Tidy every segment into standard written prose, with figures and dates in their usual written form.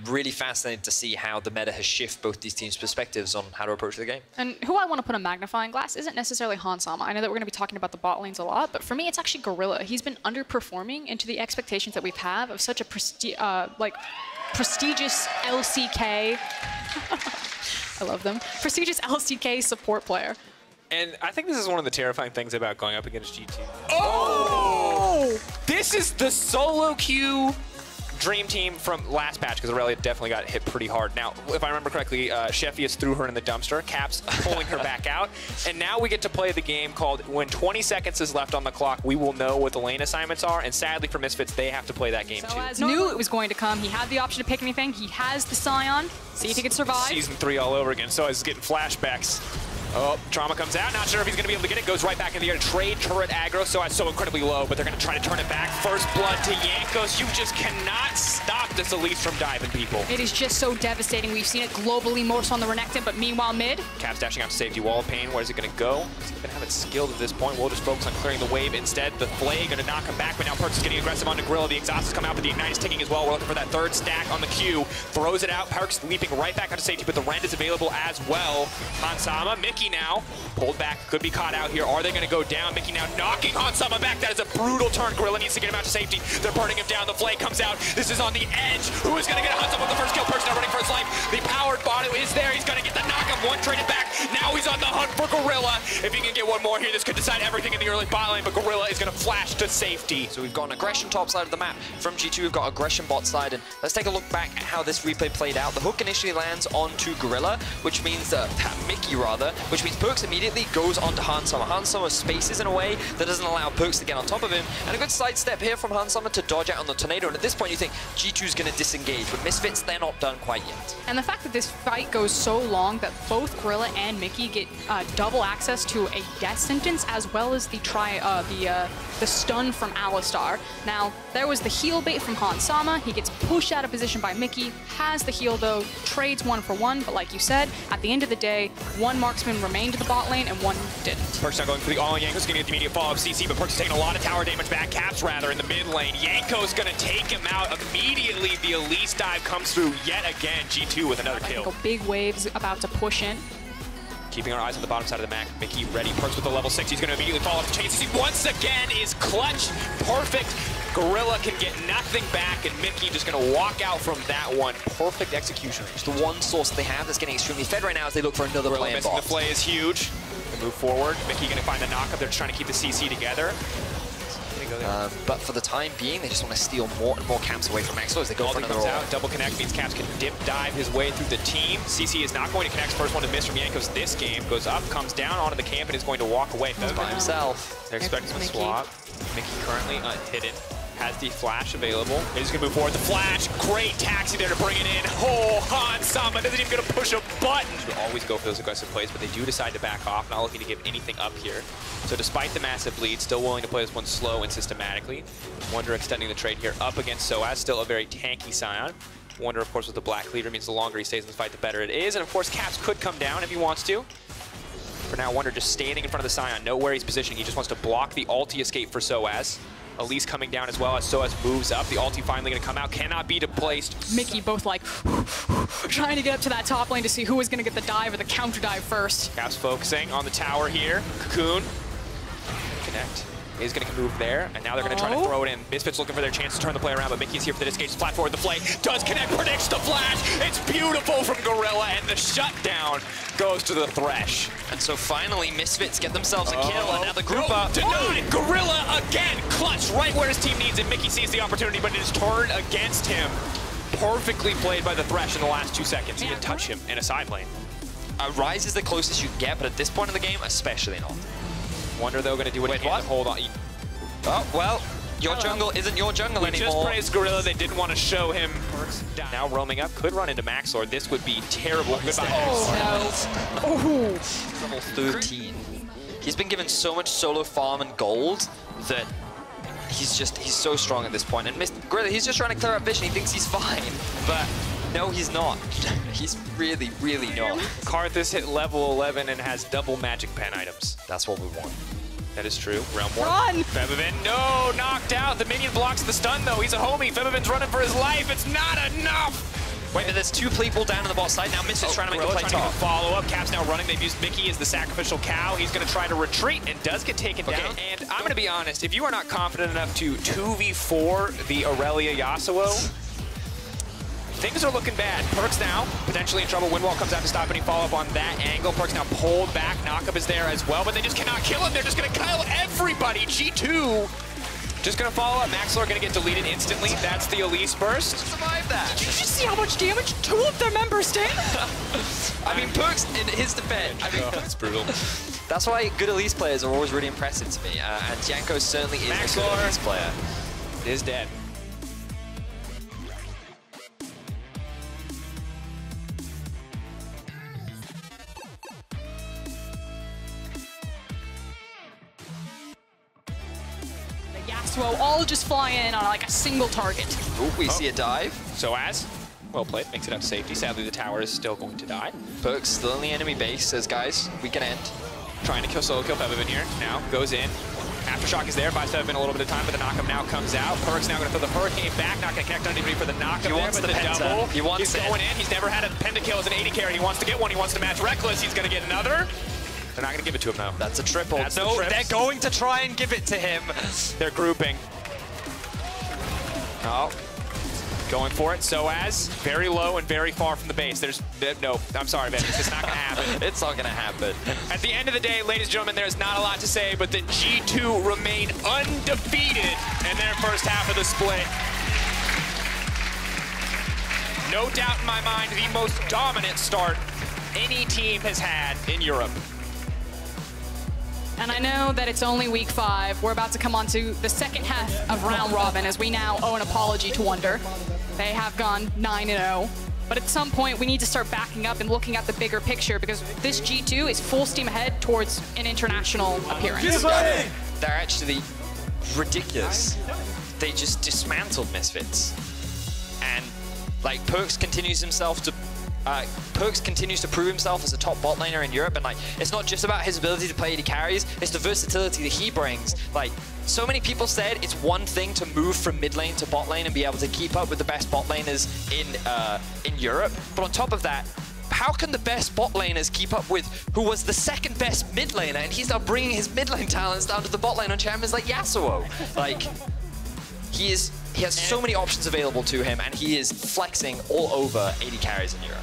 really fascinated to see how the meta has shifted both these teams' perspectives on how to approach the game. And who I want to put a magnifying glass isn't necessarily Hansama. I know that we're going to be talking about the bot lanes a lot, but for me, it's actually Gorilla. He's been underperforming into the expectations that we've had of such a prestigious LCK. I love them. Prestigious LCK support player. And I think this is one of the terrifying things about going up against G2. Oh! This is the solo queue dream team from last patch, because Aurelia definitely got hit pretty hard. Now, if I remember correctly, Sheffius threw her in the dumpster, Caps pulling her back out, and now we get to play the game called when 20 seconds is left on the clock, we will know what the lane assignments are, and sadly for Misfits, they have to play that game too. Soaz knew it was going to come. He had the option to pick anything. He has the Scion. See if he can survive. Season 3 all over again. Soaz is getting flashbacks. Oh, Trauma comes out. Not sure if he's going to be able to get it. Goes right back in the air. Trade turret aggro. So it's so incredibly low, but they're going to try to turn it back. First blood to Jankos. You just cannot stop this Elise from diving people. It is just so devastating. We've seen it globally more so on the Renekton, but meanwhile mid. Caps dashing out to safety. Wall of Pain. Where's it going to go? He's going to have it skilled at this point. We'll just focus on clearing the wave instead. The Flay going to knock him back, but now Perkz is getting aggressive on the Gorilla. The exhaust has come out, but the Ignite is ticking as well. We're looking for that third stack on the queue. Throws it out. Perkz leaping right back out to safety, but the Rend is available as well. Hansama, Mickey now. Pulled back, could be caught out here. Are they going to go down? Mickey now knocking Hansama back. That is a brutal turn. Gorilla needs to get him out to safety. They're burning him down. The Flame comes out. This is on the edge. Who is going to get Hansama with the first kill? Perkz now running for his life. The powered bot is there. He's going to get the knockup. One traded back. Now he's on the hunt for Gorilla. If he can get one more here, this could decide everything in the early bot lane, but Gorilla is going to flash to safety. So we've got an aggression top side of the map from G2. We've got aggression bot side, and let's take a look back at how this replay played out. The hook initially lands onto Gorilla, which means Mickey rather, which means Perkz immediately goes onto Hansama. Hansama spaces in a way that doesn't allow Perkz to get on top of him, and a good sidestep here from Hansama to dodge out on the tornado. And at this point, you think G2's going to disengage, but Misfits, they're not done quite yet. And the fact that this fight goes so long that both Gorilla and Mickey get double access to a death sentence, as well as the stun from Alistar. Now, there was the heal bait from Hansama. He gets pushed out of position by Mickey, has the heal though, trades 1 for 1, but like you said, at the end of the day, one marksman remained in the bot lane and one didn't. Perkz now going for the all-in. Jankos going to get the immediate follow-up CC, but Perkz is taking a lot of tower damage back. Caps rather in the mid lane. Jankos going to take him out immediately. The Elise dive comes through yet again. G2 with another kill. Big waves about to push in. Keeping our eyes on the bottom side of the map. Mickey ready. Perkz with the level 6. He's going to immediately follow up the chase. He once again is clutch. Perfect. Gorilla can get nothing back, and Mickey just going to walk out from that one. Perfect execution. Just the one source they have that's getting extremely fed right now as they look for another play in bot. The play is huge. They move forward. Mickey going to find the knockup. They're trying to keep the CC together. But for the time being, they just want to steal more and more Caps away from Maxwell as they go for another roll. Double connect means Caps can dip dive his way through the team. CC is not going to connect. First one to miss from Jankos this game. Goes up, comes down onto the camp, and is going to walk away. By himself. They're expecting a swap. Mickey currently unhidden. Has the flash available. He's going to move forward. The flash, great taxi there to bring it in. Oh, Hansama doesn't even going to push a button. Should always go for those aggressive plays, but they do decide to back off, not looking to give anything up here. So despite the massive lead, still willing to play this one slow and systematically. Wonder extending the trade here up against Soaz, still a very tanky Scion. Wonder, of course, with the black leader means the longer he stays in the fight, the better it is. And of course, Caps could come down if he wants to. For now, Wonder just standing in front of the Scion, know where he's positioning. He just wants to block the ulti escape for Soaz. Elise coming down as well as Soaz moves up. The ulti finally going to come out. Cannot be displaced. Mickey both like trying to get up to that top lane to see who is going to get the dive or the counter dive first. Caps focusing on the tower here. Cocoon. Connect. Is going to move there, and now they're going to try to throw it in. Misfits looking for their chance to turn the play around, but Mickey's here for the disengage. Flat forward, the play does connect, predicts the flash. It's beautiful from Gorilla, and the shutdown goes to the Thresh. And so finally, Misfits get themselves a kill, and now the group up. Denied! Gorilla again, clutch right where his team needs it. Mickey sees the opportunity, but it is turned against him. Perfectly played by the Thresh in the last 2 seconds. He didn't touch him in a side lane. Ryze is the closest you can get, but at this point in the game, especially not. Wonder, though, going to do what he can to hold on. Oh, well, your jungle isn't your jungle anymore. Just praised Gorilla. They didn't want to show him. Now roaming up, could run into Maxlord. This would be terrible. Goodbye. Oh, no. Level 13. He's been given so much solo farm and gold that he's so strong at this point. And Gorilla, he's just trying to clear up vision. He thinks he's fine, but no, he's not. He's really, really not. Karthus hit level 11 and has double magic pen items. That's what we want. That is true. Realm Warp. Run! Febiven, no, knocked out. The minion blocks the stun, though. He's a homie. Febiven's running for his life. It's not enough. Wait, there's two people down on the bot side. Now Misfits trying to make a play top. Follow up. Cap's now running. They've used Mickey as the sacrificial cow. He's going to try to retreat and does get taken down. And I'm going to be honest, if you are not confident enough to 2v4 the Aurelia Yasuo, things are looking bad. Perkz now potentially in trouble. Windwall comes out to stop any follow-up on that angle. Perkz now pulled back. Knockup is there as well, but they just cannot kill him. They're just going to kill everybody. G2 just going to follow up. Maxlor going to get deleted instantly. That's the Elise burst. Survive that. Did you just see how much damage two of their members did? I mean, Perkz, in his defense, I mean, That's brutal. That's why good Elise players are always really impressive to me. And Jankos certainly is a good Elise player. Is dead. Yasuo all just fly in on like a single target. Ooh, we see a dive. So as well played, makes it up to safety. Sadly, the tower is still going to die. Perkz still in the enemy base, says, guys, we can end. Trying to kill solo kill Febiven here. Now goes in. Aftershock is there. Buys Febiven a little bit of time, but the knockup now comes out. Perkz now going to throw the hurricane back. Not going to connect on anybody for the knockup. He wants there, the but penta. double. He wants He's going in. He's never had a pentakill as an 80 carry. He wants to get one. He wants to match Reckless. He's going to get another. They're not going to give it to him now. That's a triple. That's no, the they're going to try and give it to him. They're grouping. Oh, going for it. So as very low and very far from the base. There's no. I'm sorry, man. It's not gonna happen. It's not gonna happen. At the end of the day, ladies and gentlemen, there's not a lot to say, but the G2 remain undefeated in their first half of the split. No doubt in my mind, the most dominant start any team has had in Europe. And I know that it's only week 5. We're about to come on to the second half of round robin as we now owe an apology to Wonder. They have gone 9-0. But at some point, we need to start backing up and looking at the bigger picture because this G2 is full steam ahead towards an international appearance. They're actually ridiculous. They just dismantled Misfits. And like Perkz continues to prove himself as a top bot laner in Europe, and like it's not just about his ability to play AD carries, it's the versatility that he brings. Like so many people said it's one thing to move from mid lane to bot lane and be able to keep up with the best bot laners in Europe, but on top of that, how can the best bot laners keep up with who was the second best mid laner, and he's now bringing his mid lane talents down to the bot lane on champions like Yasuo? Like he has so many options available to him, and he is flexing all over AD carries in Europe.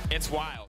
It's wild.